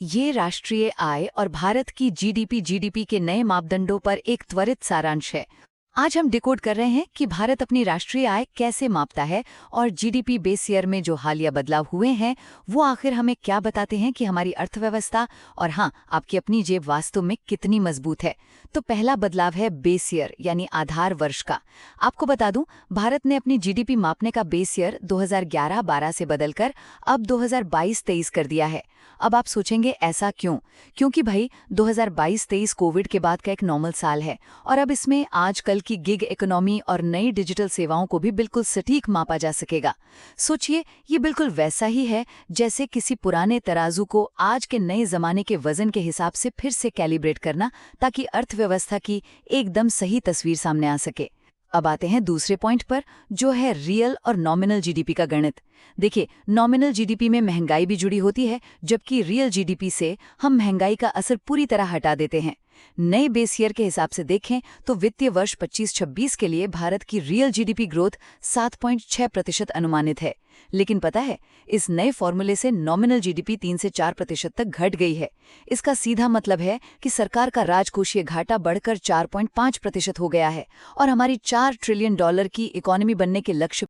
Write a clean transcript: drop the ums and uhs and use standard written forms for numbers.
ये राष्ट्रीय आय और भारत की जीडीपी के नए मापदंडों पर एक त्वरित सारांश है। आज हम डिकोड कर रहे हैं कि भारत अपनी राष्ट्रीय आय कैसे मापता है और जीडीपी बेस ईयर में जो हालिया बदलाव हुए हैं वो आखिर हमें क्या बताते हैं कि हमारी अर्थव्यवस्था और हाँ, आपकी अपनी जेब वास्तव में कितनी मजबूत है। तो पहला बदलाव है बेस ईयर यानी आधार वर्ष का। आपको बता दूं, भारत ने अपनी जीडीपी मापने का बेस ईयर 2011-12 से बदलकर अब 2022-23 कर दिया है। अब आप सोचेंगे ऐसा क्यों? क्योंकि भाई 2022-23 कोविड के बाद का एक नॉर्मल साल है और अब इसमें आजकल की गिग इकोनॉमी और नई डिजिटल सेवाओं को भी बिल्कुल सटीक मापा जा सकेगा। सोचिए, ये बिल्कुल वैसा ही है जैसे किसी पुराने तराजू को आज के नए जमाने के वजन के हिसाब से फिर से कैलिब्रेट करना, ताकि अर्थव्यवस्था की एकदम सही तस्वीर सामने आ सके। अब आते हैं दूसरे पॉइंट पर, जो है रियल और नॉमिनल जीडीपी का गणित। देखिए, नॉमिनल जीडीपी में महंगाई भी जुड़ी होती है, जबकि रियल जीडीपी से हम महंगाई का असर पूरी तरह हटा देते हैं। नए बेस ईयर के हिसाब से देखें तो वित्तीय वर्ष 25-26 के लिए भारत की रियल जीडीपी ग्रोथ 7.6% अनुमानित है। लेकिन पता है, इस नए फॉर्मूले से नॉमिनल जीडीपी 3 से 4% तक घट गई है। इसका सीधा मतलब है कि सरकार का राजकोषीय घाटा बढ़कर 4.5% हो गया है और हमारी $4 ट्रिलियन की इकोनॉमी बनने के लक्ष्य